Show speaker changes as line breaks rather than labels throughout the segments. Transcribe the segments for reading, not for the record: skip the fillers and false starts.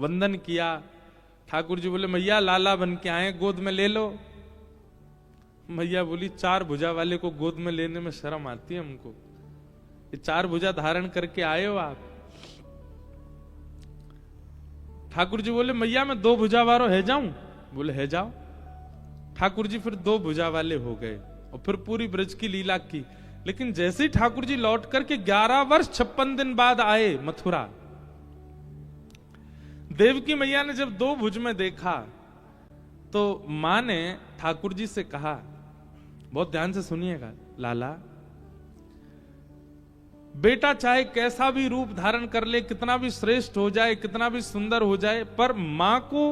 वंदन किया। ठाकुर जी बोले मैया लाला बन के आए, गोद में ले लो। मैया बोली 4 भुजा वाले को गोद में लेने में शर्म आती है हमको, ये 4 भुजा धारण करके आए हो आप। ठाकुर जी बोले मैया मैं 2 भुजा वालों है जाऊं? बोले है जाओ। ठाकुर जी फिर 2 भुजा वाले हो गए और फिर पूरी ब्रज की लीला की। लेकिन जैसे ही ठाकुर जी लौट करके 11 वर्ष 56 दिन बाद आए मथुरा, देवकी मैया ने जब 2 भुज में देखा तो मां ने ठाकुर जी से कहा, बहुत ध्यान से सुनिएगा, लाला बेटा चाहे कैसा भी रूप धारण कर ले, कितना भी श्रेष्ठ हो जाए, कितना भी सुंदर हो जाए, पर मां को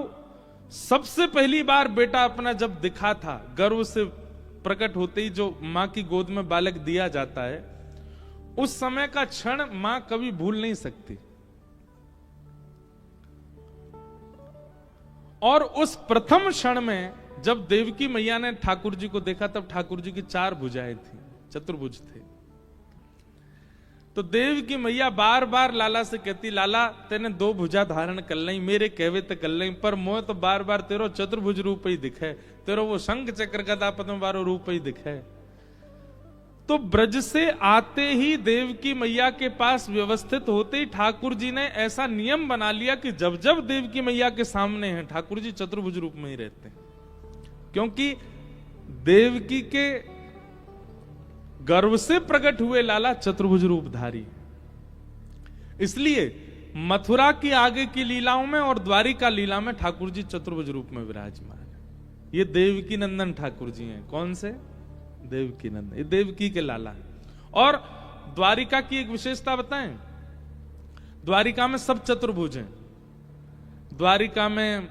सबसे पहली बार बेटा अपना जब दिखा था, गर्व से प्रकट होते ही जो मां की गोद में बालक दिया जाता है, उस समय का क्षण मां कभी भूल नहीं सकती। और उस प्रथम क्षण में जब देवकी मैया ने ठाकुर जी को देखा, तब ठाकुर जी की 4 भुजाएं थी, चतुर्भुज थे। तो देवकी मैया बार बार लाला से कहती, लाला तेने 2 भुजा धारण कर ली, मेरे कहवे तो कर ली, पर मोह तो बार बार तेरो चतुर्भुज रूप ही दिखे, तेरो वो शंख चक्र गदा पद्म वारो रूप ही दिखे। तो ब्रज से आते ही देवकी मैया के पास व्यवस्थित होते ही ठाकुर जी ने ऐसा नियम बना लिया कि जब जब देवकी मैया के सामने हैं ठाकुर जी चतुर्भुज रूप में ही रहते हैं, क्योंकि देवकी के गर्व से प्रकट हुए लाला चतुर्भुज रूपधारी। इसलिए मथुरा की आगे की लीलाओं में और द्वारिका लीला में ठाकुर जी चतुर्भुज रूप में विराजमान है। ये देवकी नंदन ठाकुर जी हैं। कौन से? देवकी नंदन, ये देवकी के लाला है। और द्वारिका की एक विशेषता बताएं, द्वारिका में सब चतुर्भुज हैं। द्वारिका में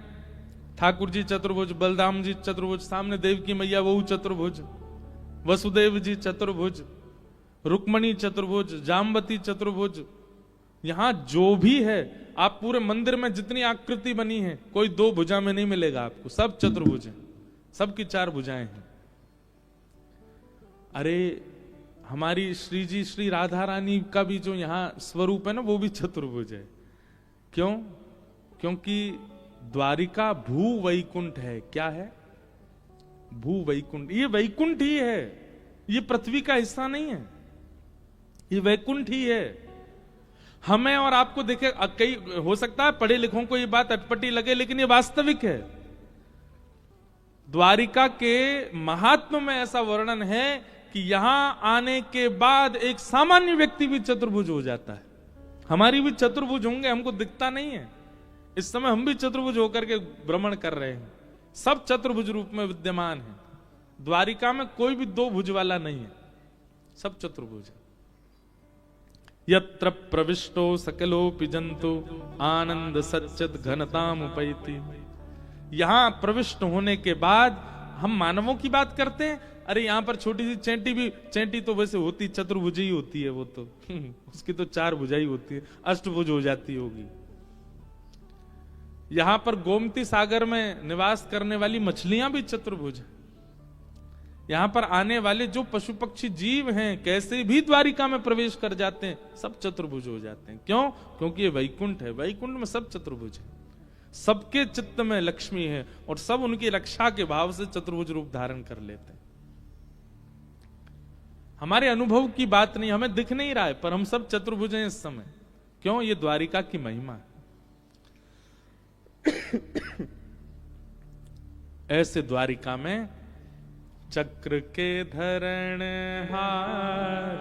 ठाकुर जी चतुर्भुज, बलराम जी चतुर्भुज, सामने देवकी मैया वो चतुर्भुज, वसुदेव जी चतुर्भुज, रुक्मणी चतुर्भुज, जाम्बती चतुर्भुज। यहां जो भी है, आप पूरे मंदिर में जितनी आकृति बनी है, कोई 2 भुजा में नहीं मिलेगा आपको, सब चतुर्भुज है, सबकी 4 भुजाएं हैं। अरे हमारी श्री जी श्री राधा रानी का भी जो यहां स्वरूप है ना, वो भी चतुर्भुज है। क्यों? क्योंकि द्वारिका भू वैकुंठ है। क्या है? भू वैकुंठ। ये वैकुंठ ही है, ये पृथ्वी का हिस्सा नहीं है, ये वैकुंठ ही है। हमें और आपको देखे, कई हो सकता है पढ़े लिखों को ये बात अटपटी लगे, लेकिन ये वास्तविक है। द्वारिका के महात्म में ऐसा वर्णन है कि यहां आने के बाद एक सामान्य व्यक्ति भी चतुर्भुज हो जाता है। हमारी भी चतुर्भुज होंगे, हमको दिखता नहीं है। इस समय हम भी चतुर्भुज होकर के भ्रमण कर रहे हैं, सब चतुर्भुज रूप में विद्यमान है। द्वारिका में कोई भी 2 भुज वाला नहीं है, सब चतुर्भुज है। यत्र प्रविष्टो सकलोपि जंतु आनंद सच्चित घनताम उपैति। यहां प्रविष्ट होने के बाद हम मानवों की बात करते हैं, अरे यहां पर छोटी सी चैंटी भी, चैंटी तो वैसे होती चतुर्भुज ही होती है, वो तो उसकी तो 4 भुजाई होती है, अष्टभुज हो जाती होगी। यहां पर गोमती सागर में निवास करने वाली मछलियां भी चतुर्भुज हैं। यहां पर आने वाले जो पशु पक्षी जीव हैं, कैसे भी द्वारिका में प्रवेश कर जाते हैं, सब चतुर्भुज हो जाते हैं। क्यों? क्योंकि ये वैकुंठ है, वैकुंठ में सब चतुर्भुज है, सबके चित्त में लक्ष्मी है और सब उनकी रक्षा के भाव से चतुर्भुज रूप धारण कर लेते हैं। हमारे अनुभव की बात नहीं, हमें दिख नहीं रहा है, पर हम सब चतुर्भुज हैं इस समय। क्यों? ये द्वारिका की महिमा है। ऐसे द्वारिका में चक्र के धरण हार,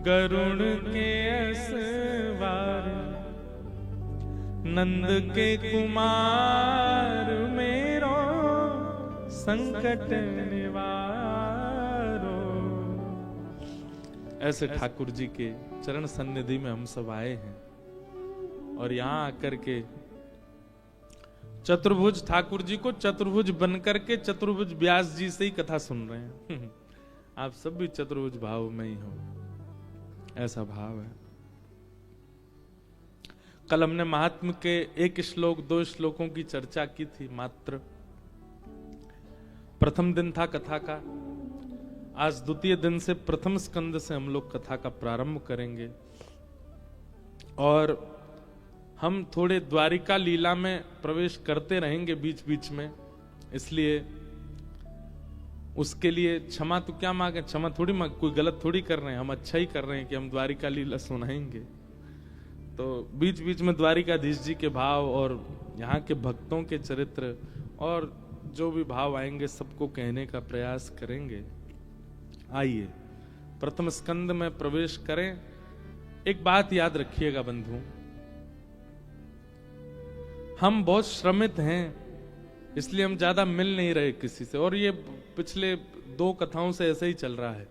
गरुण के असवार, नंद के कुमार, मेरो संकट निवारो। ऐसे ठाकुर जी के चरण सन्निधि में हम सब आए हैं और यहां आकर के चतुर्भुज ठाकुर जी को चतुर्भुज बनकर के चतुर्भुज व्यास जी से ही कथा सुन रहे हैं। आप सब भी चतुर्भुज भाव में ही हो, ऐसा भाव है। कल हमने महात्म के 1 श्लोक 2 श्लोकों की चर्चा की थी मात्र। प्रथम दिन था कथा का, आज द्वितीय दिन से प्रथम स्कंद से हम लोग कथा का प्रारंभ करेंगे। और हम थोड़े द्वारिका लीला में प्रवेश करते रहेंगे बीच बीच में, इसलिए उसके लिए क्षमा तो क्या मांगे, क्षमा थोड़ी मांग, कोई गलत थोड़ी कर रहे हैं, हम अच्छा ही कर रहे हैं कि हम द्वारिका लीला सुनाएंगे। तो बीच बीच में द्वारिकाधीश जी के भाव और यहाँ के भक्तों के चरित्र और जो भी भाव आएंगे सबको कहने का प्रयास करेंगे। आइए प्रथम स्कंद में प्रवेश करें। एक बात याद रखिएगा बंधु, हम बहुत श्रमित हैं, इसलिए हम ज्यादा मिल नहीं रहे किसी से, और ये पिछले 2 कथाओं से ऐसे ही चल रहा है।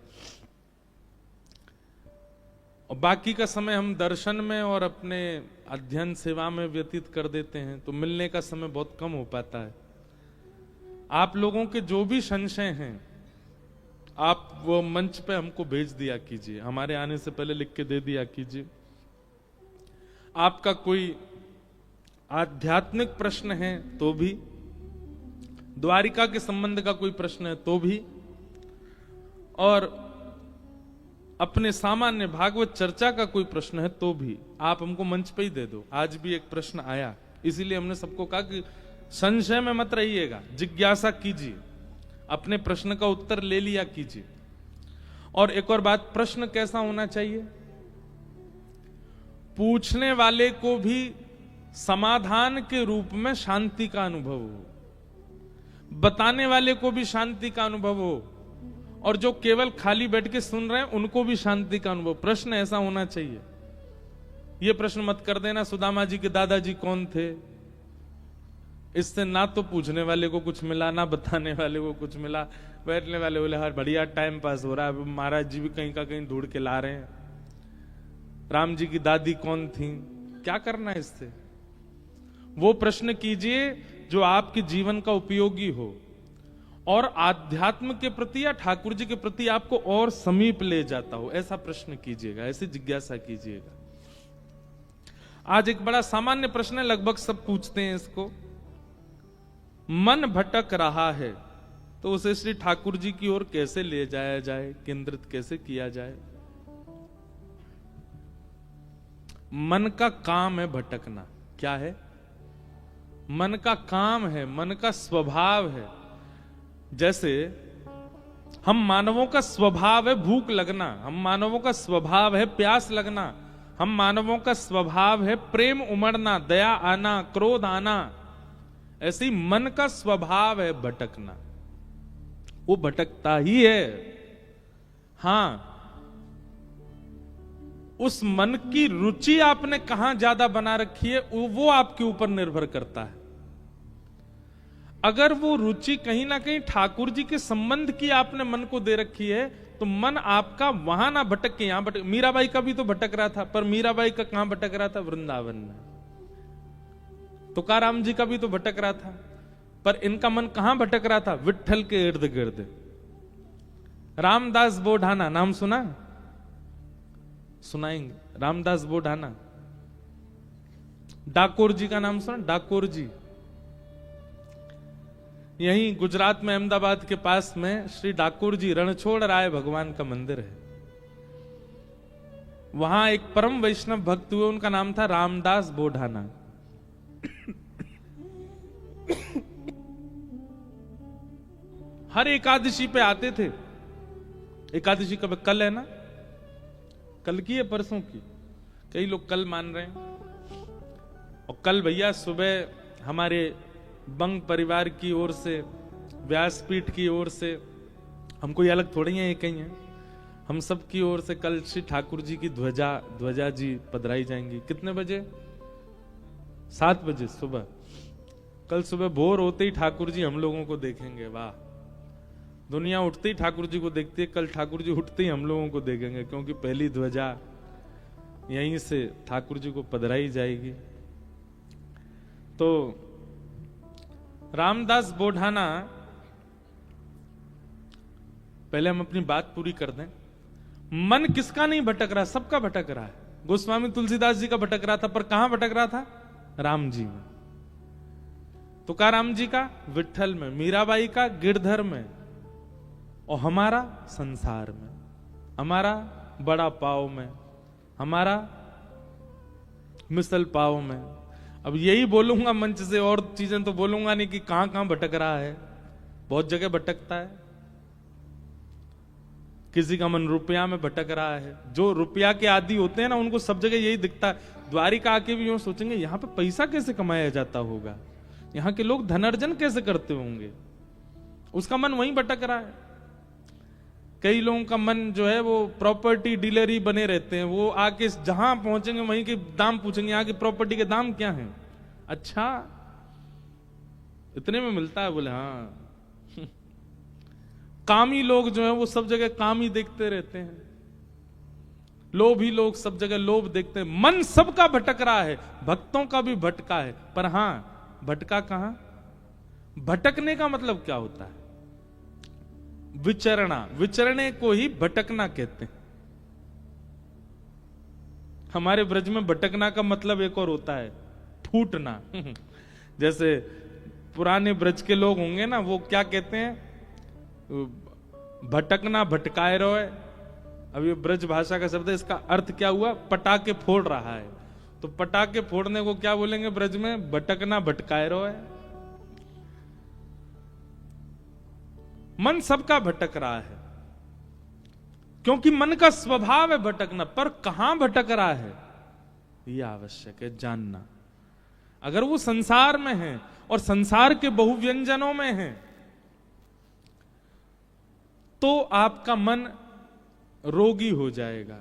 और बाकी का समय हम दर्शन में और अपने अध्ययन सेवा में व्यतीत कर देते हैं, तो मिलने का समय बहुत कम हो पाता है। आप लोगों के जो भी संशय हैं आप वो मंच पे हमको भेज दिया कीजिए, हमारे आने से पहले लिख के दे दिया कीजिए। आपका कोई आध्यात्मिक प्रश्न है तो भी, द्वारिका के संबंध का कोई प्रश्न है तो भी, और अपने सामान्य भागवत चर्चा का कोई प्रश्न है तो भी आप हमको मंच पे ही दे दो। आज भी एक प्रश्न आया, इसीलिए हमने सबको कहा कि संशय में मत रहिएगा, जिज्ञासा कीजिए, अपने प्रश्न का उत्तर ले लिया कीजिए। और एक और बात, प्रश्न कैसा होना चाहिए, पूछने वाले को भी समाधान के रूप में शांति का अनुभव हो, बताने वाले को भी शांति का अनुभव हो, और जो केवल खाली बैठ के सुन रहे हैं उनको भी शांति का अनुभव। प्रश्न ऐसा होना चाहिए। ये प्रश्न मत कर देना सुदामा जी के दादाजी कौन थे, इससे ना तो पूछने वाले को कुछ मिला ना बताने वाले को कुछ मिला। बैठने वाले बोले हर बढ़िया टाइम पास हो रहा है, महाराज जी भी कहीं का कहीं ढूंढ के ला रहे हैं। राम जी की दादी कौन थी, क्या करना है इससे। वो प्रश्न कीजिए जो आपके जीवन का उपयोगी हो और आध्यात्म के प्रति या ठाकुर जी के प्रति आपको और समीप ले जाता हो, ऐसा प्रश्न कीजिएगा, ऐसी जिज्ञासा कीजिएगा। आज एक बड़ा सामान्य प्रश्न है, लगभग सब पूछते हैं इसको, मन भटक रहा है तो उसे श्री ठाकुर जी की ओर कैसे ले जाया जाए, केंद्रित कैसे किया जाए। मन का काम है भटकना, क्या है, मन का काम है, मन का स्वभाव है। जैसे हम मानवों का स्वभाव है भूख लगना, हम मानवों का स्वभाव है प्यास लगना, हम मानवों का स्वभाव है प्रेम उमड़ना, दया आना, क्रोध आना। ऐसे ही मन का स्वभाव है भटकना, वो भटकता ही है। हां, उस मन की रुचि आपने कहां ज्यादा बना रखी है वो आपके ऊपर निर्भर करता है। अगर वो रुचि कहीं ना कहीं ठाकुर जी के संबंध की आपने मन को दे रखी है तो मन आपका वहां ना भटक के यहां भटक। मीराबाई का भी तो भटक रहा था, पर मीराबाई का कहां भटक रहा था, वृंदावन में। तुकाराम जी का भी तो भटक रहा था, पर इनका मन कहां भटक रहा था, विट्ठल के इर्द गिर्द। रामदास बोढ़ाना नाम सुना, सुनाएंगे, रामदास बोढ़ाना। डाकोर जी का नाम सुना, डाकोर जी, यहीं गुजरात में अहमदाबाद के पास में श्री डाकोर जी रणछोड़ राय भगवान का मंदिर है। वहां एक परम वैष्णव भक्त हुए, उनका नाम था रामदास बोढ़ाना। हर एकादशी पे आते थे। एकादशी कब, कल है ना, कल की है परसों की, कई लोग कल मान रहे हैं। और कल भैया सुबह हमारे बंग परिवार की ओर से, व्यासपीठ की ओर से, हम कोई अलग थोड़ी हैं, एक ही हैं, हम सब की ओर से कल श्री ठाकुर जी की ध्वजा जी पधराई जाएंगी। कितने बजे, 7 बजे सुबह। कल सुबह भोर होते ही ठाकुर जी हम लोगों को देखेंगे। वाह, दुनिया उठते ही ठाकुर जी को देखती है, कल ठाकुर जी उठते ही हम लोगों को देखेंगे, क्योंकि पहली ध्वजा यहीं से ठाकुर जी को पधराई जाएगी। तो रामदास बोढ़ाना, पहले हम अपनी बात पूरी कर दें। मन किसका नहीं भटक रहा, सबका भटक रहा है। गोस्वामी तुलसीदास जी का भटक रहा था, पर कहां भटक रहा था, राम जी में। तुकाराम जी का विट्ठल में, मीराबाई का गिरधर में, और हमारा संसार में, हमारा बड़ा पाव में, हमारा मिसल पाव में, अब यही बोलूंगा मंच से, और चीजें तो बोलूंगा नहीं कि कहां कहां भटक रहा है। बहुत जगह भटकता है। किसी का मन रुपया में भटक रहा है। जो रुपया के आदी होते हैं ना, उनको सब जगह यही दिखता है। द्वारिका आके भी यूं सोचेंगे यहां पे पैसा कैसे कमाया जाता होगा, यहां के लोग धनार्जन कैसे करते होंगे। उसका मन वहीं भटक रहा है। कई लोगों का मन जो है वो प्रॉपर्टी डीलर ही बने रहते हैं। वो आके जहां पहुंचेंगे वहीं के दाम पूछेंगे, यहाँ की प्रॉपर्टी के दाम क्या हैं। अच्छा इतने में मिलता है, बोले हाँ। कामी लोग जो है वो सब जगह काम ही देखते रहते हैं। लोभी लोग सब जगह लोभ देखते हैं। मन सबका भटक रहा है, भक्तों का भी भटका है। पर हां, भटका कहां? भटकने का मतलब क्या होता है? विचरना। विचरने को ही भटकना कहते हैं। हमारे ब्रज में भटकना का मतलब एक और होता है, फूटना। जैसे पुराने ब्रज के लोग होंगे ना, वो क्या कहते हैं, भटकना भटकाए रोए। अब ये ब्रज भाषा का शब्द है, इसका अर्थ क्या हुआ? पटाखे फोड़ रहा है। तो पटाखे फोड़ने को क्या बोलेंगे ब्रज में? भटकना भटकाए रोए। मन सबका भटक रहा है, क्योंकि मन का स्वभाव है भटकना। पर कहां भटक रहा है यह आवश्यक है जानना। अगर वो संसार में है और संसार के बहुव्यंजनों में है, तो आपका मन रोगी हो जाएगा।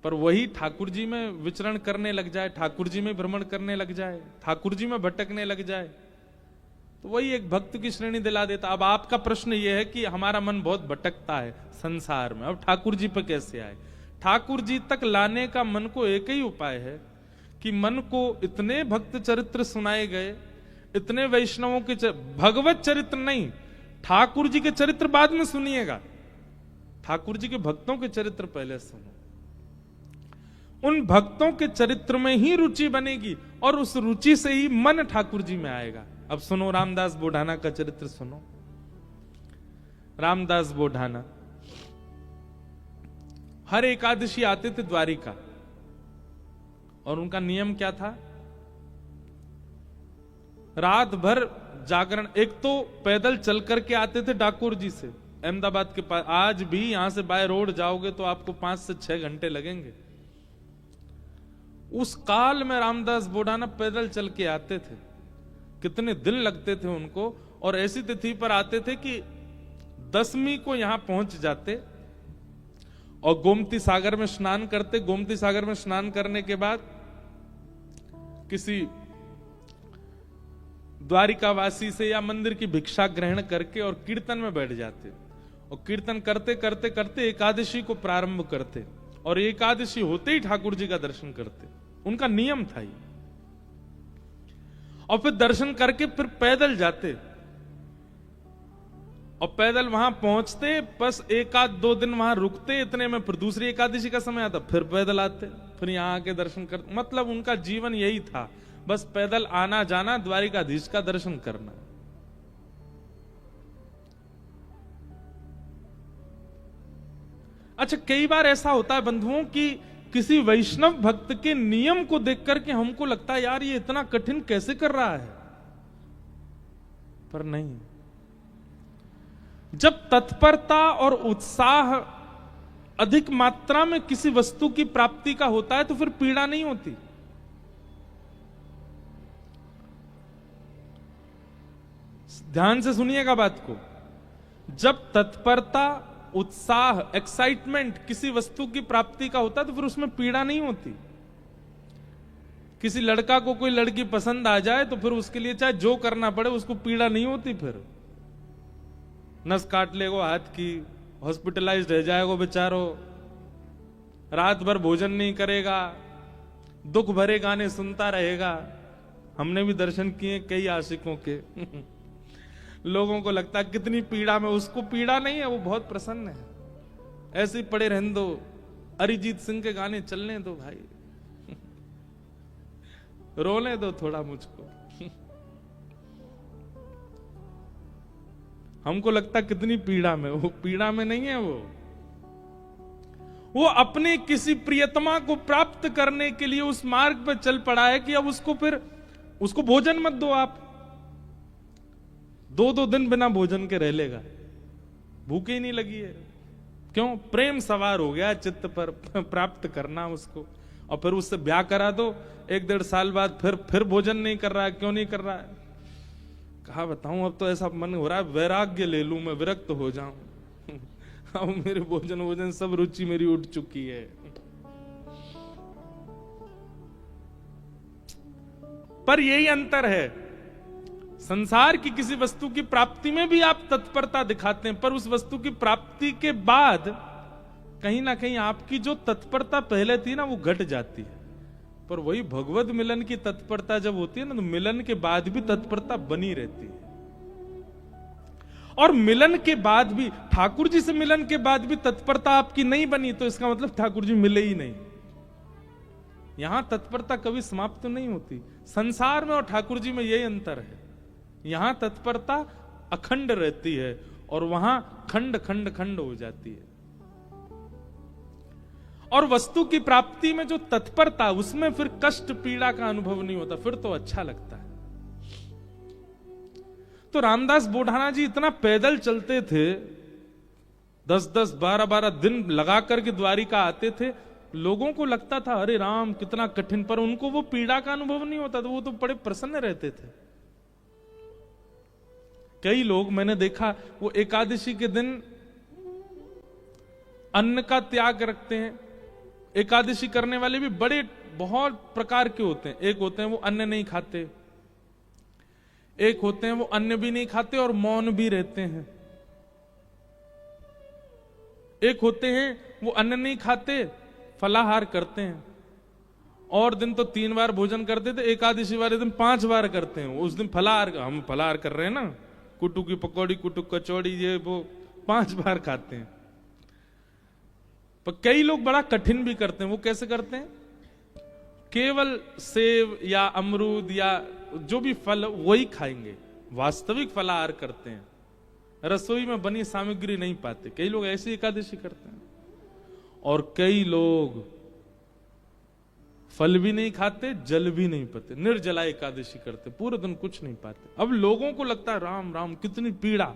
पर वही ठाकुर जी में विचरण करने लग जाए, ठाकुर जी में भ्रमण करने लग जाए, ठाकुर जी में भटकने लग जाए, तो वही एक भक्त की श्रेणी दिला देता। अब आपका प्रश्न यह है कि हमारा मन बहुत भटकता है संसार में, अब ठाकुर जी पर कैसे आए? ठाकुर जी तक लाने का मन को एक ही उपाय है कि मन को इतने भक्त चरित्र सुनाए गए, इतने वैष्णवों के भगवत चरित्र नहीं, ठाकुर जी के चरित्र बाद में सुनिएगा, ठाकुर जी के भक्तों के चरित्र पहले सुनो। उन भक्तों के चरित्र में ही रुचि बनेगी और उस रुचि से ही मन ठाकुर जी में आएगा। अब सुनो, रामदास बोढ़ाना का चरित्र सुनो। रामदास बोढ़ाना हर एकादशी आते थे द्वारिका, और उनका नियम क्या था? रात भर जागरण। एक तो पैदल चल करके आते थे डाकोर जी से अहमदाबाद के पास। आज भी यहां से बाय रोड जाओगे तो आपको 5 से 6 घंटे लगेंगे। उस काल में रामदास बोढ़ाना पैदल चल के आते थे। कितने दिन लगते थे उनको, और ऐसी तिथि पर आते थे कि 10वीं को यहां पहुंच जाते और गोमती सागर में स्नान करते। गोमती सागर में स्नान करने के बाद किसी द्वारिकावासी से या मंदिर की भिक्षा ग्रहण करके और कीर्तन में बैठ जाते, और कीर्तन करते करते करते एकादशी को प्रारंभ करते, और एकादशी होते ही ठाकुर जी का दर्शन करते। उनका नियम था ये। और फिर दर्शन करके फिर पैदल जाते, और पैदल वहां पहुंचते, बस 1-2 दिन वहां रुकते, इतने में फिर दूसरी एकादशी का समय आता, फिर पैदल आते, फिर यहां आके दर्शन करते। मतलब उनका जीवन यही था, बस पैदल आना जाना, द्वारिकाधीश का दर्शन करना। अच्छा, कई बार ऐसा होता है बंधुओं कि किसी वैष्णव भक्त के नियम को देख करके हमको लगता है यार ये इतना कठिन कैसे कर रहा है, पर नहीं। जब तत्परता और उत्साह अधिक मात्रा में किसी वस्तु की प्राप्ति का होता है तो फिर पीड़ा नहीं होती। ध्यान से सुनिएगा बात को। जब तत्परता, उत्साह, एक्साइटमेंट किसी वस्तु की प्राप्ति का होता है तो फिर उसमें पीड़ा नहीं होती। किसी लड़का को कोई लड़की पसंद आ जाए तो फिर उसके लिए चाहे जो करना पड़े उसको पीड़ा नहीं होती। फिर नस काट लेगो हाथ की, हॉस्पिटलाइज्ड रह जाएगो बेचारो, रात भर भोजन नहीं करेगा, दुख भरे गाने सुनता रहेगा। हमने भी दर्शन किए कई आशिकों के। लोगों को लगता है कितनी पीड़ा में, उसको पीड़ा नहीं है, वो बहुत प्रसन्न है। ऐसे ही पड़े रहने दो, अरिजीत सिंह के गाने चलने दो भाई, रोने दो थोड़ा मुझको। हमको लगता कितनी पीड़ा में, वो पीड़ा में नहीं है। वो अपने किसी प्रियतमा को प्राप्त करने के लिए उस मार्ग पर चल पड़ा है कि अब उसको भोजन मत दो आप। 2-2 दिन बिना भोजन के रह लेगा, भूखे ही नहीं लगी है। क्यों? प्रेम सवार हो गया चित्त पर, प्राप्त करना उसको। और फिर उससे ब्याह करा दो, 1-1.5 साल बाद फिर भोजन नहीं कर रहा है। क्यों नहीं कर रहा है? कहा बताऊं, अब तो ऐसा मन हो रहा है वैराग्य ले लूं, मैं विरक्त हो जाऊं। अब मेरे भोजन सब रुचि मेरी उठ चुकी है। पर यही अंतर है, संसार की किसी वस्तु की प्राप्ति में भी आप तत्परता दिखाते हैं, पर उस वस्तु की प्राप्ति के बाद कहीं ना कहीं आपकी जो तत्परता पहले थी ना, वो घट जाती है। पर वही भगवत मिलन की तत्परता जब होती है ना, तो मिलन के बाद भी तत्परता बनी रहती है। और मिलन के बाद भी, ठाकुर जी से मिलन के बाद भी तत्परता आपकी नहीं बनी, तो इसका मतलब ठाकुर जी मिले ही नहीं। यहां तत्परता कभी समाप्त नहीं होती। संसार में और ठाकुर जी में यही अंतर है, यहां तत्परता अखंड रहती है और वहां खंड खंड खंड हो जाती है। और वस्तु की प्राप्ति में जो तत्परता, उसमें फिर कष्ट पीड़ा का अनुभव नहीं होता, फिर तो अच्छा लगता है। तो रामदास बोढ़ाना जी इतना पैदल चलते थे, 10-10, 12-12 दिन लगा करके द्वारिका आते थे। लोगों को लगता था अरे राम कितना कठिन, पर उनको वो पीड़ा का अनुभव नहीं होता था, वो तो बड़े प्रसन्न रहते थे। कई लोग मैंने देखा, वो एकादशी के दिन अन्न का त्याग रखते हैं। एकादशी करने वाले भी बड़े बहुत प्रकार के होते हैं। एक होते हैं वो अन्न नहीं खाते, एक होते हैं वो अन्न भी नहीं खाते और मौन भी रहते हैं, एक होते हैं वो अन्न नहीं खाते फलाहार करते हैं। और दिन तो 3 बार भोजन करते थे, एकादशी वाले दिन 5 बार करते हैं। उस दिन फलाहार, हम फलाहार कर रहे हैं ना, कुटू की पकौड़ी, कुटू कचौड़ी, ये वो 5 बार खाते हैं। पर कई लोग बड़ा कठिन भी करते हैं। वो कैसे करते हैं? केवल सेब या अमरूद या जो भी फल वही खाएंगे, वास्तविक फलाहार करते हैं, रसोई में बनी सामग्री नहीं पाते। कई लोग ऐसी एकादशी करते हैं। और कई लोग फल भी नहीं खाते, जल भी नहीं पीते, निर्जला एकादशी करते, पूरे दिन कुछ नहीं पाते। अब लोगों को लगता है राम राम कितनी पीड़ा,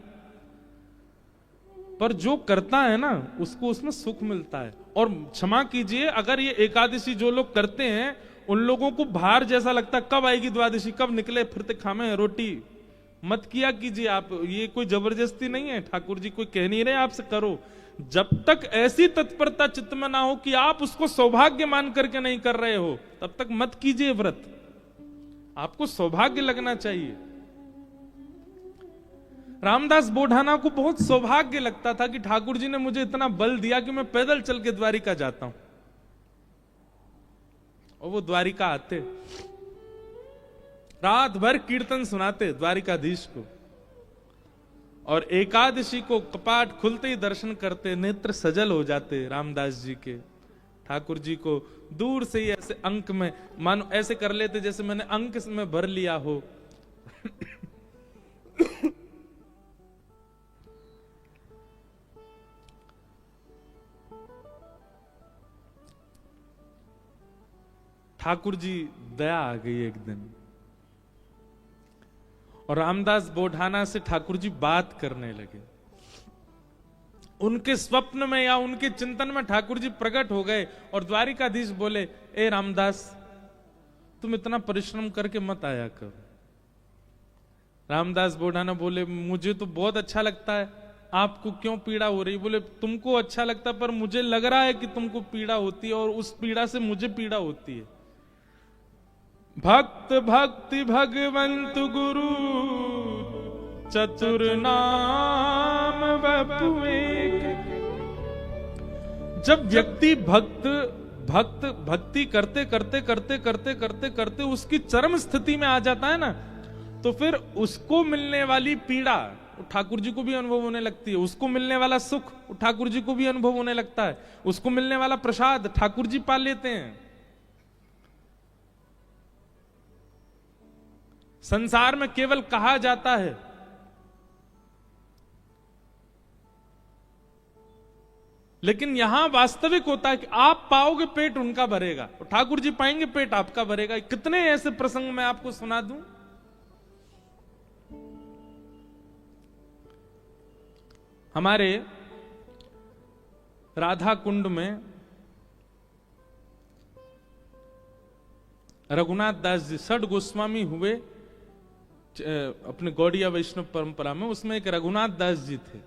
पर जो करता है ना उसको उसमें सुख मिलता है। और क्षमा कीजिए, अगर ये एकादशी जो लोग करते हैं उन लोगों को भार जैसा लगता है, कब आएगी द्वादशी, कब निकले फिरते खामे रोटी, मत किया कीजिए आप। ये कोई जबरदस्ती नहीं है, ठाकुर जी कोई कह नहीं रहे आपसे करो। जब तक ऐसी तत्परता चित्त में ना हो कि आप उसको सौभाग्य मान करके नहीं कर रहे हो, तब तक मत कीजिए व्रत। आपको सौभाग्य लगना चाहिए। रामदास बोढ़ाना को बहुत सौभाग्य लगता था कि ठाकुर जी ने मुझे इतना बल दिया कि मैं पैदल चल के द्वारिका जाता हूं। और वो द्वारिका आते, रात भर कीर्तन सुनाते द्वारिकाधीश को, और एकादशी को कपाट खुलते ही दर्शन करते, नेत्र सजल हो जाते रामदास जी के। ठाकुर जी को दूर से ही ऐसे अंक में, मानो ऐसे कर लेते जैसे मैंने अंक में भर लिया हो। ठाकुर जी दया आ गई एक दिन, और रामदास बोढ़ाना से ठाकुर जी बात करने लगे। उनके स्वप्न में या उनके चिंतन में ठाकुर जी प्रकट हो गए और द्वारिकाधीश बोले, ए रामदास तुम इतना परिश्रम करके मत आया करो। रामदास बोढ़ाना बोले, मुझे तो बहुत अच्छा लगता है, आपको क्यों पीड़ा हो रही? बोले, तुमको अच्छा लगता पर मुझे लग रहा है कि तुमको पीड़ा होती है, और उस पीड़ा से मुझे पीड़ा होती है। भक्त भक्ति भगवंत गुरु चतुर नाम बपु एक। जब व्यक्ति भक्ति करते करते करते करते करते करते उसकी चरम स्थिति में आ जाता है ना, तो फिर उसको मिलने वाली पीड़ा ठाकुर जी को भी अनुभव होने लगती है, उसको मिलने वाला सुख ठाकुर जी को भी अनुभव होने लगता है, उसको मिलने वाला प्रसाद ठाकुर जी पा लेते हैं। संसार में केवल कहा जाता है लेकिन यहां वास्तविक होता है कि आप पाओगे पेट उनका भरेगा, और ठाकुर जी पाएंगे पेट आपका भरेगा। कितने ऐसे प्रसंग मैं आपको सुना दूं। हमारे राधा कुंड में रघुनाथ दास जी षड गोस्वामी हुए अपने गौड़िया वैष्णव परंपरा में, उसमें एक रघुनाथ दास जी थे।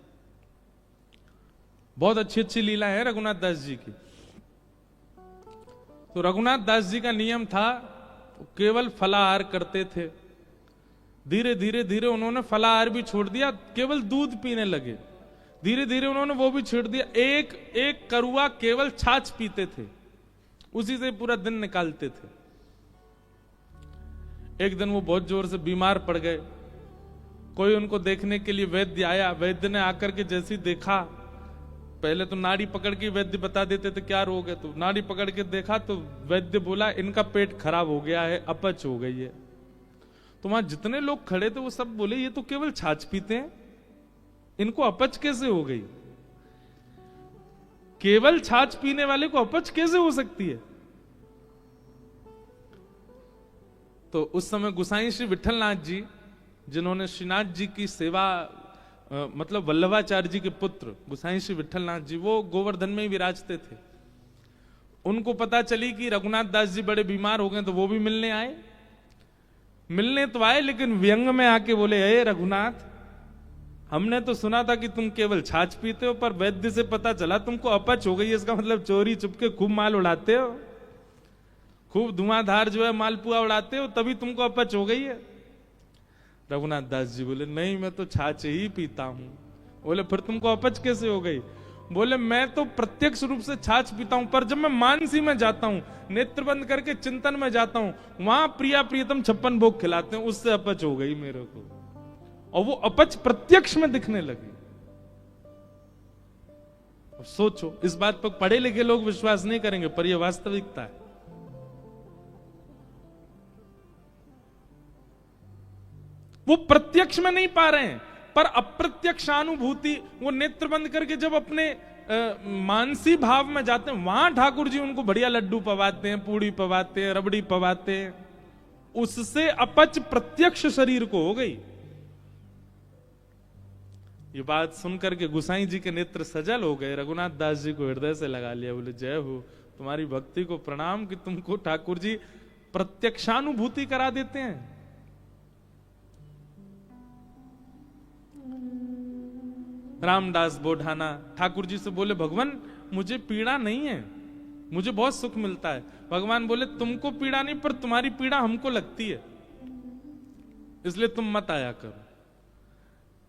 बहुत अच्छी अच्छी लीला है रघुनाथ दास जी की। तो रघुनाथ दास जी का नियम था केवल फलाहार करते थे। धीरे धीरे धीरे उन्होंने फलाहार भी छोड़ दिया, केवल दूध पीने लगे। धीरे धीरे उन्होंने वो भी छोड़ दिया, एक एक करुआ केवल छाछ पीते थे, उसी से पूरा दिन निकालते थे। एक दिन वो बहुत जोर से बीमार पड़ गए। कोई उनको देखने के लिए वैद्य आया। वैद्य ने आकर के जैसे ही देखा, पहले तो नाड़ी पकड़ के वैद्य बता देते थे क्या रोग है, तो नाड़ी पकड़ के देखा तो वैद्य बोला इनका पेट खराब हो गया है, अपच हो गई है। तो वहां जितने लोग खड़े थे वो सब बोले ये तो केवल छाछ पीते हैं, इनको अपच कैसे हो गई। केवल छाछ पीने वाले को अपच कैसे हो सकती है। तो उस समय गोसाई श्री विठलनाथ जी, जिन्होंने श्रीनाथ जी की सेवा मतलब वल्लभाचार्य जी के पुत्र गोसाई श्री विठलनाथ जी, वो गोवर्धन में ही विराजते थे। उनको पता चली कि रघुनाथ दास जी बड़े बीमार हो गए, तो वो भी मिलने आए। मिलने तो आए, लेकिन व्यंग में आके बोले हे रघुनाथ, हमने तो सुना था कि तुम केवल छाछ पीते हो, पर वैद्य से पता चला तुमको अपच हो गई है। इसका मतलब चोरी चुपके खूब माल उड़ाते हो, खूब धुआंधार जो है मालपुआ उड़ाते हो, तभी तुमको अपच हो गई है। रघुनाथ दास जी बोले नहीं, मैं तो छाछ ही पीता हूं। बोले फिर तुमको अपच कैसे हो गई। बोले मैं तो प्रत्यक्ष रूप से छाछ पीता हूं, पर जब मैं मानसी में जाता हूं, नेत्र बंद करके चिंतन में जाता हूं, वहां प्रिया प्रियतम 56 भोग खिलाते हैं, उससे अपच हो गई मेरे को। और वो अपच प्रत्यक्ष में दिखने लगी। सोचो, इस बात पर पढ़े लिखे लोग विश्वास नहीं करेंगे, पर यह वास्तविकता है। वो प्रत्यक्ष में नहीं पा रहे हैं, पर अप्रत्यक्षानुभूति, वो नेत्र बंद करके जब अपने मानसी भाव में जाते हैं, वहां ठाकुर जी उनको बढ़िया लड्डू पवाते हैं, पूड़ी पवाते हैं, रबड़ी पवाते हैं। उससे अपच प्रत्यक्ष शरीर को हो गई। ये बात सुनकर के गोसाई जी के नेत्र सजल हो गए। रघुनाथ दास जी को हृदय से लगा लिया। बोले जय हो, तुम्हारी भक्ति को प्रणाम कि तुमको ठाकुर जी प्रत्यक्षानुभूति करा देते हैं। रामदास बोढ़ाना ठाकुर जी से बोले भगवान मुझे पीड़ा नहीं है, मुझे बहुत सुख मिलता है। भगवान बोले तुमको पीड़ा नहीं, पर तुम्हारी पीड़ा हमको लगती है, इसलिए तुम मत आया करो।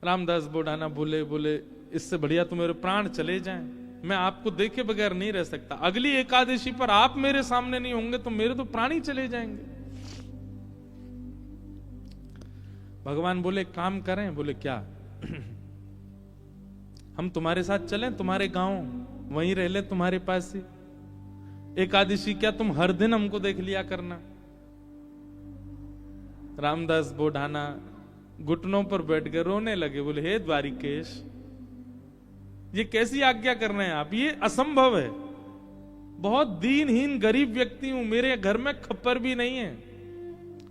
रामदास बोढ़ाना बोले इससे बढ़िया तो मेरे प्राण चले जाएं, मैं आपको देखे बगैर नहीं रह सकता। अगली एकादशी पर आप मेरे सामने नहीं होंगे तो मेरे तो प्राण ही चले जाएंगे। भगवान बोले काम करें। बोले क्या? हम तुम्हारे साथ चलें, तुम्हारे गांव वहीं रह ले, तुम्हारे पास ही। एकादशी क्या तुम हर दिन हमको देख लिया करना। रामदास बोढ़ाना घुटनों पर बैठ कर रोने लगे। बोले हे द्वारिकेश, ये कैसी आज्ञा कर रहे हैं आप, ये असंभव है। बहुत दीनहीन गरीब व्यक्ति हूं, मेरे घर में खप्पर भी नहीं है,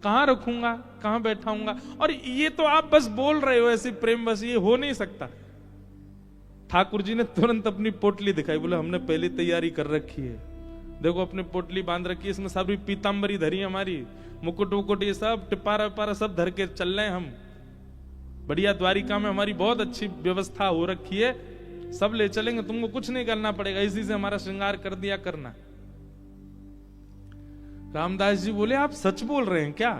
कहां रखूंगा, कहां बैठाऊंगा। और ये तो आप बस बोल रहे हो ऐसी प्रेम बस, ये हो नहीं सकता। ठाकुर जी ने तुरंत अपनी पोटली दिखाई। बोले हमने पहले तैयारी कर रखी है, देखो अपनी पोटली बांध रखी है, इसमें सारी पीतांबरी धरी हमारी, मुकुट वुकुट ये सब टिपारा विपारा सब धर के चल रहे हैं हम। बढ़िया द्वारिका में हमारी बहुत अच्छी व्यवस्था हो रखी है, सब ले चलेंगे, तुमको कुछ नहीं करना पड़ेगा, इसी से हमारा श्रृंगार कर दिया करना। रामदास जी बोले आप सच बोल रहे हैं क्या?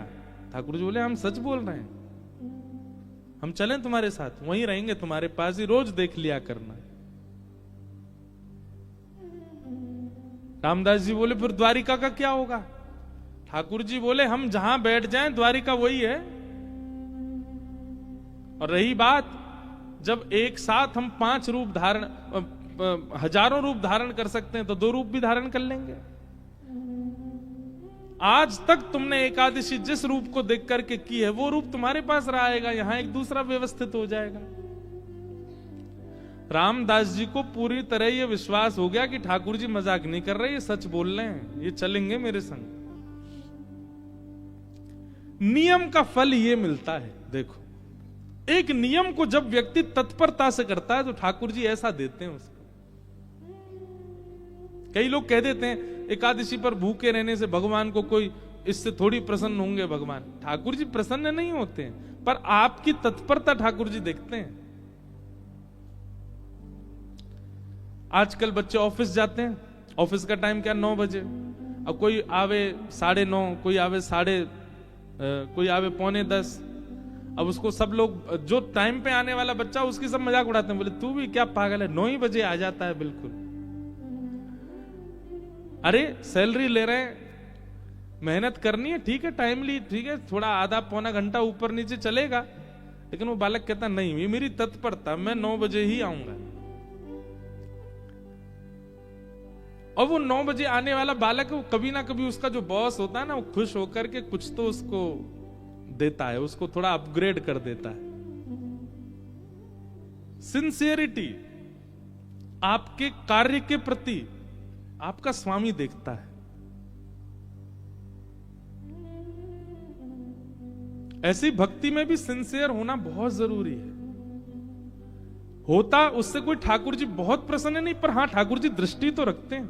ठाकुर जी बोले हम सच बोल रहे हैं, हम चलें तुम्हारे साथ, वहीं रहेंगे तुम्हारे पास ही, रोज देख लिया करना। रामदास जी बोले फिर द्वारिका का क्या होगा? ठाकुर जी बोले हम जहां बैठ जाएं द्वारिका वही है। और रही बात, जब एक साथ हम 5 रूप धारण, हजारों रूप धारण कर सकते हैं, तो 2 रूप भी धारण कर लेंगे। आज तक तुमने एकादशी जिस रूप को देख करके की है, वो रूप तुम्हारे पास रहेगा, यहां एक दूसरा व्यवस्थित हो जाएगा। रामदास जी को पूरी तरह ये विश्वास हो गया कि ठाकुर जी मजाक नहीं कर रहे, ये सच बोल रहे हैं, ये चलेंगे मेरे संग। नियम का फल ये मिलता है। देखो, एक नियम को जब व्यक्ति तत्परता से करता है तो ठाकुर जी ऐसा देते हैं उसको। कई लोग कह देते हैं एकादशी पर भूखे रहने से भगवान को कोई, इससे थोड़ी प्रसन्न होंगे भगवान। ठाकुर जी प्रसन्न नहीं होते हैं, पर आपकी तत्परता ठाकुर जी देखते हैं। आजकल बच्चे ऑफिस जाते हैं, ऑफिस का टाइम क्या 9 बजे, अब कोई आवे 9:30, कोई आवे कोई आवे 9:45। अब उसको सब लोग, जो टाइम पे आने वाला बच्चा उसकी सब मजाक उड़ाते हैं, बोले तू भी क्या पागल है, 9 ही बजे आ जाता है बिल्कुल। अरे सैलरी ले रहे हैं, मेहनत करनी है, ठीक है, टाइमली, ठीक है, थोड़ा आधा पौना घंटा ऊपर नीचे चलेगा, लेकिन वो बालक कहता नहीं, ये मेरी तत्परता, मैं 9 बजे ही आऊंगा। और वो 9 बजे आने वाला बालक, वो कभी ना कभी उसका जो बॉस होता है ना, वो खुश होकर के कुछ तो उसको देता है, उसको थोड़ा अपग्रेड कर देता है। सिंसियरिटी आपके कार्य के प्रति आपका स्वामी देखता है। ऐसी भक्ति में भी सिंसियर होना बहुत जरूरी है। होता उससे कोई ठाकुर जी बहुत प्रसन्न नहीं, पर हां ठाकुर जी दृष्टि तो रखते हैं।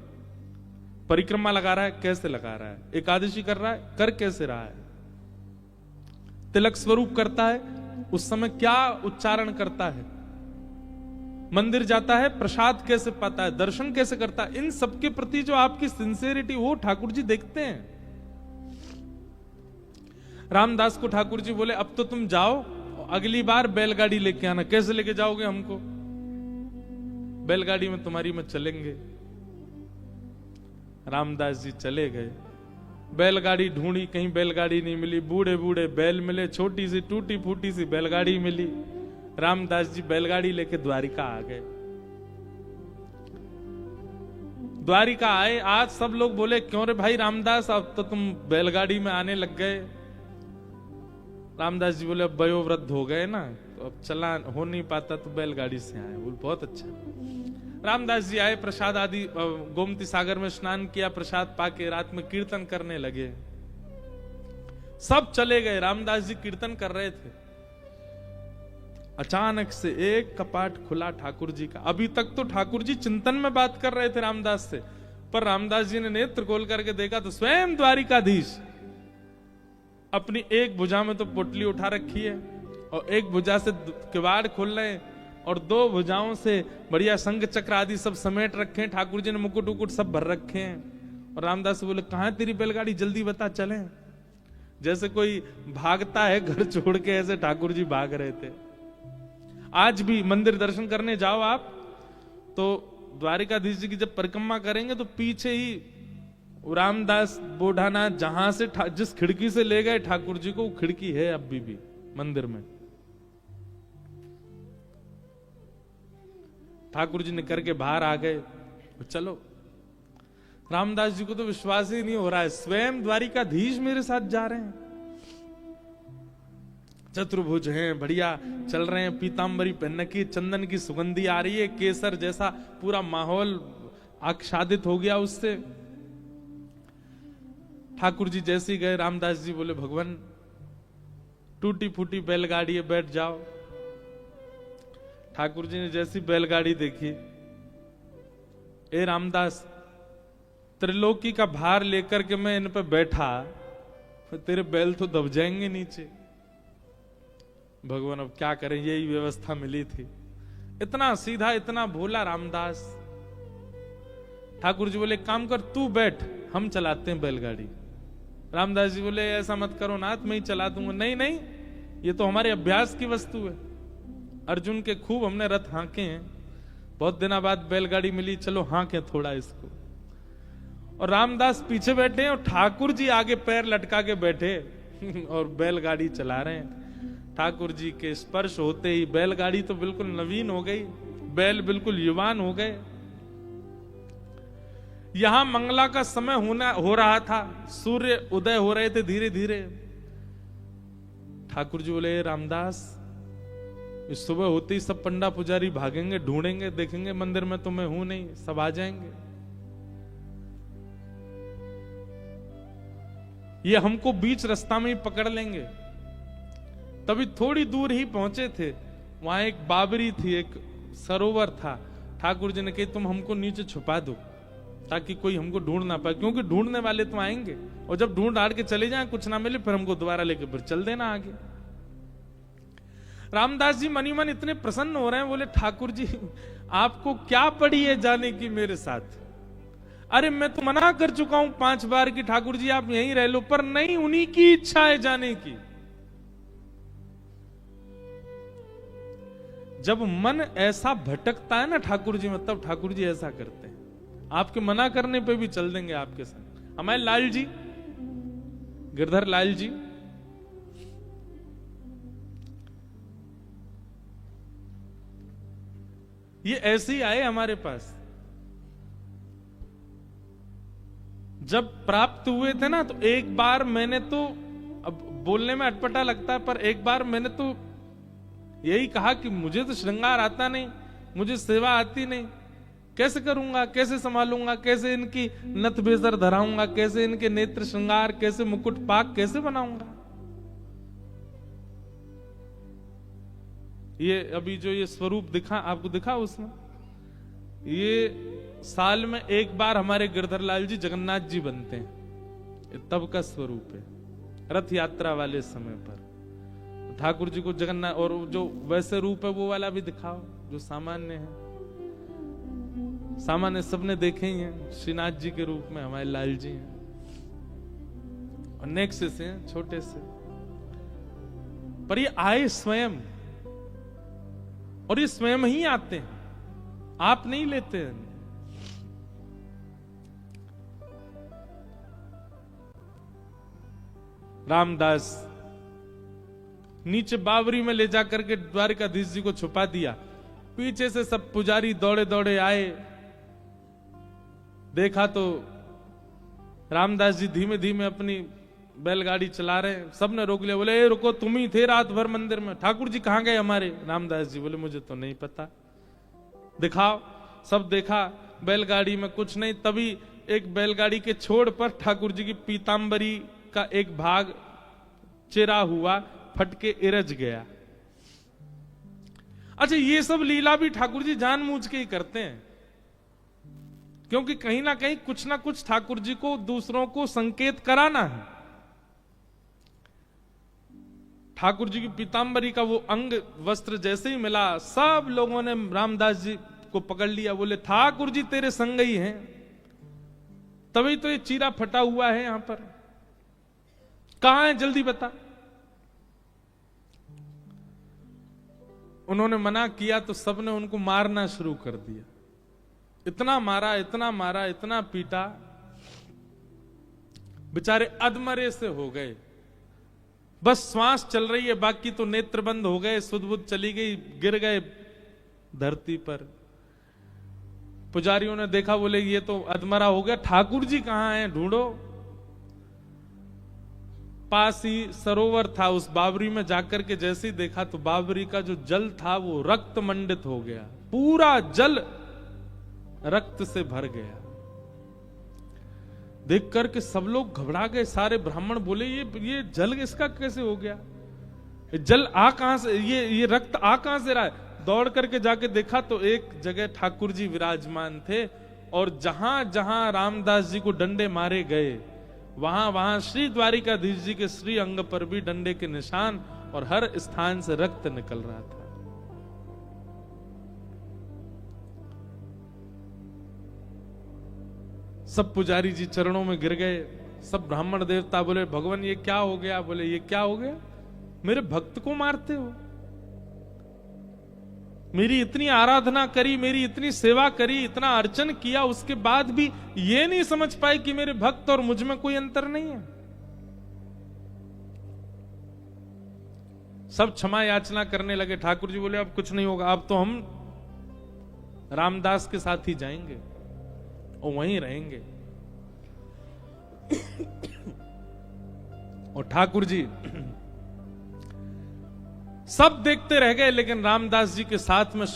परिक्रमा लगा रहा है, कैसे लगा रहा है, एकादशी कर रहा है, कर कैसे रहा है, तिलक स्वरूप करता है, उस समय क्या उच्चारण करता है, मंदिर जाता है, प्रसाद कैसे पाता है, दर्शन कैसे करता है, इन सबके प्रति जो आपकी सिंसियरिटी, वो ठाकुर जी देखते हैं। रामदास को ठाकुर जी बोले अब तो तुम जाओ, अगली बार बैलगाड़ी लेके आना। कैसे लेके जाओगे हमको? बैलगाड़ी में तुम्हारी में चलेंगे। रामदास जी चले गए, बैलगाड़ी ढूंढी, कहीं बैलगाड़ी नहीं मिली, बूढ़े बूढ़े बैल मिले, छोटी सी टूटी फूटी सी बैलगाड़ी मिली। रामदास जी बैलगाड़ी लेके द्वारिका आ गए। द्वारिका आए, आज सब लोग बोले क्यों रे भाई रामदास, अब तो तुम बैलगाड़ी में आने लग गए। रामदास जी बोले अब वयोवृद्ध हो गए ना, तो अब चला हो नहीं पाता, तो बैलगाड़ी से आए। बोले बहुत अच्छा। रामदास जी आए, प्रसाद आदि, गोमती सागर में स्नान किया, प्रसाद पाके रात में कीर्तन करने लगे। सब चले गए, रामदास जी कीर्तन कर रहे थे। अचानक से एक कपाट खुला ठाकुर जी का। अभी तक तो ठाकुर जी चिंतन में बात कर रहे थे रामदास से, पर रामदास जी ने नेत्र खोल करके देखा तो स्वयं द्वारिकाधीश अपनी एक भुजा में तो पोटली उठा रखी है और एक भुजा से किवाड़ खोल रहे हैं, और 2 भुजाओं से बढ़िया संग चक्र आदि सब समेट रखे हैं। ठाकुर जी ने मुकुट उकुट सब भर रखे हैं। और रामदास बोले कहां तेरी बैलगाड़ी, जल्दी बता चलें। जैसे कोई भागता है घर छोड़ के, ऐसे ठाकुर जी भाग रहे थे। आज भी मंदिर दर्शन करने जाओ आप, तो द्वारिकाधीश जी की जब परिक्रमा करेंगे तो पीछे ही रामदास बोढ़ानाथ जहां से जिस खिड़की से ले गए ठाकुर जी को, वो खिड़की है अभी भी मंदिर में। ठाकुर जी निकल के बाहर आ गए। चलो, रामदास जी को तो विश्वास ही नहीं हो रहा है, स्वयं द्वारिकाधीश मेरे साथ जा रहे हैं। चतुर्भुज हैं, बढ़िया चल रहे हैं, पीतांबरी पहन की, चंदन की सुगंधी आ रही है, केसर जैसा पूरा माहौल आच्छादित हो गया उससे। ठाकुर जी जैसे ही गए, रामदास जी बोले भगवान टूटी फूटी बैलगाड़ी है, बैठ जाओ। ठाकुर जी ने जैसी बैलगाड़ी देखी, ए रामदास, त्रिलोकी का भार लेकर के मैं इन पे बैठा, तेरे बैल तो दब जाएंगे नीचे। भगवान अब क्या करें, यही व्यवस्था मिली थी। इतना सीधा, इतना भोला रामदास। ठाकुर जी बोले काम कर, तू बैठ, हम चलाते हैं बैलगाड़ी। रामदास जी बोले ऐसा मत करो नाथ, मैं ही चला दूंगा। नहीं नहीं, ये तो हमारे अभ्यास की वस्तु है। अर्जुन के खूब हमने रथ हांके हैं, बहुत दिनों बाद बैलगाड़ी मिली, चलो हांके थोड़ा इसको। और रामदास पीछे बैठे हैं और ठाकुर जी आगे पैर लटका के बैठे और बैलगाड़ी चला रहे हैं। ठाकुर जी के स्पर्श होते ही बैलगाड़ी तो बिल्कुल नवीन हो गई, बैल बिल्कुल युवान हो गए। यहां मंगला का समय हो रहा था, सूर्य उदय हो रहे थे धीरे धीरे। ठाकुर जी बोले रामदास, इस सुबह होते ही सब पंडा पुजारी भागेंगे, ढूंढेंगे, देखेंगे मंदिर में तो मैं हूं नहीं, सब आ जाएंगे। ये हमको बीच रास्ता में ही पकड़ लेंगे। तभी थोड़ी दूर ही पहुंचे थे, वहां एक बाबरी थी, एक सरोवर था। ठाकुर जी ने कही तुम हमको नीचे छुपा दो ताकि कोई हमको ढूंढ ना पाए, क्योंकि ढूंढने वाले तो आएंगे और जब ढूंढ हार के चले जाएं, कुछ ना मिले, फिर हमको दोबारा लेके फिर चल देना आगे। रामदास जी मनी मन इतने प्रसन्न हो रहे हैं, बोले ठाकुर जी आपको क्या पड़ी है जाने की मेरे साथ? अरे मैं तो मना कर चुका हूं 5 बार कि ठाकुर जी आप यहीं रह लो, पर नहीं, उन्हीं की इच्छा है जाने की। जब मन ऐसा भटकता है ना ठाकुर जी में, तब ठाकुर जी ऐसा करते हैं, आपके मना करने पे भी चल देंगे आपके साथ। हमारे लाल जी, गिरधर लाल जी, ये ऐसे ही आए हमारे पास। जब प्राप्त हुए थे ना, तो एक बार मैंने तो, अब बोलने में अटपटा लगता है, पर एक बार मैंने तो यही कहा कि मुझे तो श्रृंगार आता नहीं, मुझे सेवा आती नहीं, कैसे करूंगा, कैसे संभालूंगा, कैसे इनकी नथ बेसर धराऊंगा, कैसे इनके नेत्र श्रृंगार, कैसे मुकुट पाक कैसे बनाऊंगा। ये अभी जो ये स्वरूप दिखा आपको, दिखा उसमें, ये साल में एक बार हमारे गिरधर लाल जी जगन्नाथ जी बनते हैं, ये तब का स्वरूप है, रथ यात्रा वाले समय पर। ठाकुर जी को जगन्नाथ, और जो वैसे रूप है वो वाला भी दिखाओ जो सामान्य है। सामान्य सबने देखे ही हैं, श्रीनाथ जी के रूप में हमारे लाल जी हैं, और नेक्स्ट से हैं, छोटे से, पर ये आए स्वयं, और ये स्वयं ही आते हैं, आप नहीं लेते हैं। रामदास नीचे बावरी में ले जाकर के द्वारिकाधीश जी को छुपा दिया। पीछे से सब पुजारी दौड़े दौड़े आए, देखा तो रामदास जी धीमे धीमे अपनी बैलगाड़ी चला रहे हैं। सबने रोक लिया, बोले ए रुको, तुम ही थे रात भर मंदिर में, ठाकुर जी कहां गए हमारे? रामदास जी बोले मुझे तो नहीं पता, दिखाओ। सब देखा, बैलगाड़ी में कुछ नहीं। तभी एक बैलगाड़ी के छोड़ पर ठाकुर जी की पीतांबरी का एक भाग चिरा हुआ, फट के इरज गया। अच्छा, ये सब लीला भी ठाकुर जी जानबूझ के ही करते हैं, क्योंकि कहीं ना कहीं कुछ ना कुछ ठाकुर जी को दूसरों को संकेत कराना है। ठाकुर जी की पीतांबरी का वो अंग वस्त्र जैसे ही मिला, सब लोगों ने रामदास जी को पकड़ लिया, बोले ठाकुर जी तेरे संग ही हैं, तभी तो ये चीरा फटा हुआ है यहां पर, कहां है जल्दी बता। उन्होंने मना किया तो सबने उनको मारना शुरू कर दिया, इतना मारा, इतना मारा, इतना पीटा, बेचारे अधमरे से हो गए। बस श्वास चल रही है, बाकी तो नेत्र बंद हो गए, सुध बुध चली गई, गिर गए धरती पर। पुजारियों ने देखा, बोले ये तो अधमरा हो गया, ठाकुर जी कहां हैं, ढूंढो। पास ही सरोवर था, उस बावरी में जाकर के जैसे ही देखा तो बावरी का जो जल था वो रक्त मंडित हो गया, पूरा जल रक्त से भर गया। देख करके सब लोग घबरा गए, सारे ब्राह्मण बोले ये जल इसका कैसे हो गया, ये जल आ कहां से, ये रक्त आ कहां से रहा है। दौड़ करके जाके देखा तो एक जगह ठाकुर जी विराजमान थे, और जहां जहां रामदास जी को डंडे मारे गए, वहां वहां श्री द्वारिकाधीश जी के श्री अंग पर भी डंडे के निशान, और हर स्थान से रक्त निकल रहा था। सब पुजारी जी चरणों में गिर गए, सब ब्राह्मण देवता बोले भगवान ये क्या हो गया, बोले ये क्या हो गया, मेरे भक्त को मारते हो, मेरी इतनी आराधना करी, मेरी इतनी सेवा करी, इतना अर्चन किया, उसके बाद भी ये नहीं समझ पाए कि मेरे भक्त और मुझ में कोई अंतर नहीं है। सब क्षमा याचना करने लगे। ठाकुर जी बोले अब कुछ नहीं होगा, अब तो हम रामदास के साथ ही जाएंगे और वहीं रहेंगे। और ठाकुर जी सब देखते रह गए, लेकिन रामदास जी के साथ में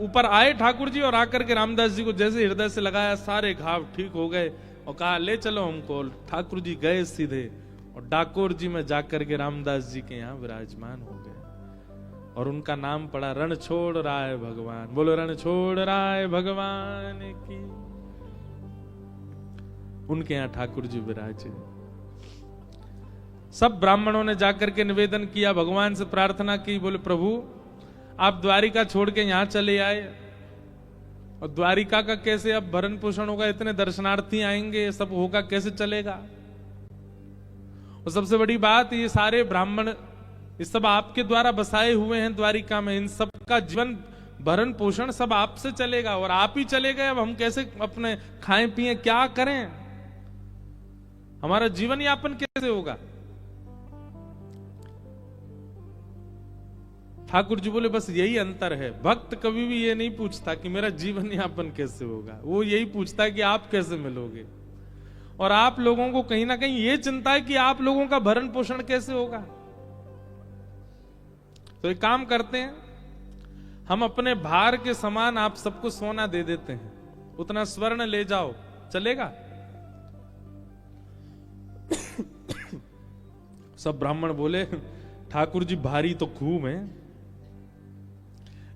ऊपर आए ठाकुर जी, और आकर के रामदास जी को जैसे हृदय से लगाया, सारे घाव ठीक हो गए और कहा ले चलो हमको। ठाकुर जी गए सीधे और डाकोर जी में जाकर के रामदास जी के यहाँ विराजमान हो गए, और उनका नाम पड़ा रणछोड़ राय भगवान। बोलो रणछोड़ राय भगवान की। उनके यहाँ ठाकुर जी विराजे। सब ब्राह्मणों ने जाकर के निवेदन किया, भगवान से प्रार्थना की, बोले प्रभु आप द्वारिका छोड़ के यहां चले आए, और द्वारिका का कैसे अब भरण पोषण होगा, इतने दर्शनार्थी आएंगे, सब होगा कैसे चलेगा। और सबसे बड़ी बात, ये सारे ब्राह्मण ये सब आपके द्वारा बसाए हुए हैं द्वारिका में, इन सब का जीवन भरण पोषण सब आपसे चलेगा, और आप ही चले गए, अब हम कैसे अपने खाएं पिए, क्या करें, हमारा जीवन यापन कैसे होगा। ठाकुर जी बोले बस यही अंतर है, भक्त कभी भी ये नहीं पूछता कि मेरा जीवन यापन कैसे होगा, वो यही पूछता है कि आप कैसे मिलोगे। और आप लोगों को कहीं ना कहीं ये चिंता है कि आप लोगों का भरण पोषण कैसे होगा। तो एक काम करते हैं, हम अपने भार के समान आप सबको सोना दे देते हैं, उतना स्वर्ण ले जाओ, चलेगा। सब ब्राह्मण बोले ठाकुर जी भारी तो खूब है,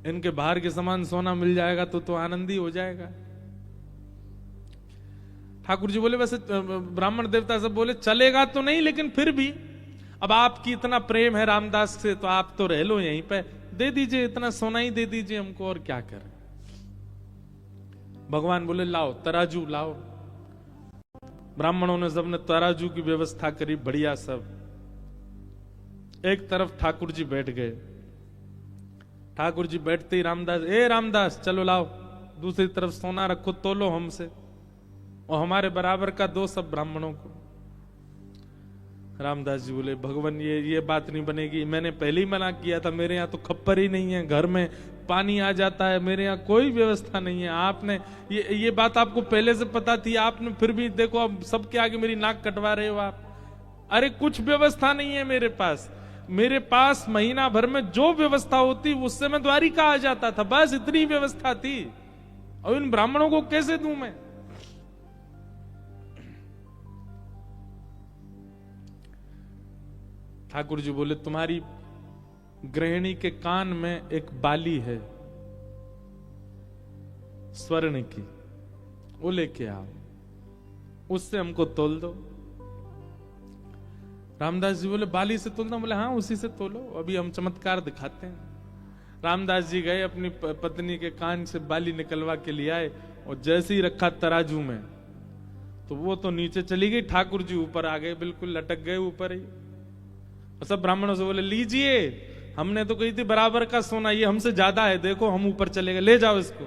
इनके भार के समान सोना मिल जाएगा तो आनंद ही हो जाएगा। ठाकुर जी बोले वैसे ब्राह्मण देवता सब बोले चलेगा तो नहीं, लेकिन फिर भी अब आपकी इतना प्रेम है रामदास से, तो आप तो रह लो यहीं पे, दे दीजिए, इतना सोना ही दे दीजिए हमको, और क्या करें। भगवान बोले लाओ तराजू लाओ। ब्राह्मणों ने सबने तराजू की व्यवस्था करी, बढ़िया सब। एक तरफ ठाकुर जी बैठ गए, ठाकुर जी बैठते ही रामदास चलो लाओ, दूसरी तरफ सोना रखो, तोलो हमसे, और हमारे बराबर का दो सब ब्राह्मणों को। रामदास जी बोले भगवान ये बात नहीं बनेगी, मैंने पहले ही मना किया था, मेरे यहाँ तो खप्पर ही नहीं है, घर में पानी आ जाता है, मेरे यहाँ कोई व्यवस्था नहीं है। आपने ये बात आपको पहले से पता थी, आपने फिर भी देखो अब सबके आगे मेरी नाक कटवा रहे हो आप। अरे कुछ व्यवस्था नहीं है मेरे पास महीना भर में जो व्यवस्था होती उससे मैं द्वारिका आ जाता था, बस इतनी व्यवस्था थी, और इन ब्राह्मणों को कैसे दूं मैं। ठाकुर जी बोले तुम्हारी गृहिणी के कान में एक बाली है स्वर्ण की, वो लेके आओ, उससे हमको तोल दो। रामदास जी बोले बाली से तोलना? बोले हाँ उसी से तोलो, अभी हम चमत्कार दिखाते हैं। रामदास जी गए, अपनी पत्नी के कान से बाली निकलवा के लिए आए, और जैसे ही रखा तराजू में तो वो तो नीचे चली गई, ठाकुर जी ऊपर आ गए, बिल्कुल लटक गए ऊपर ही। सब ब्राह्मणों से बोले लीजिए, हमने तो कही थी बराबर का सोना, ये हमसे ज्यादा है, देखो हम ऊपर चले गए, ले जाओ इसको।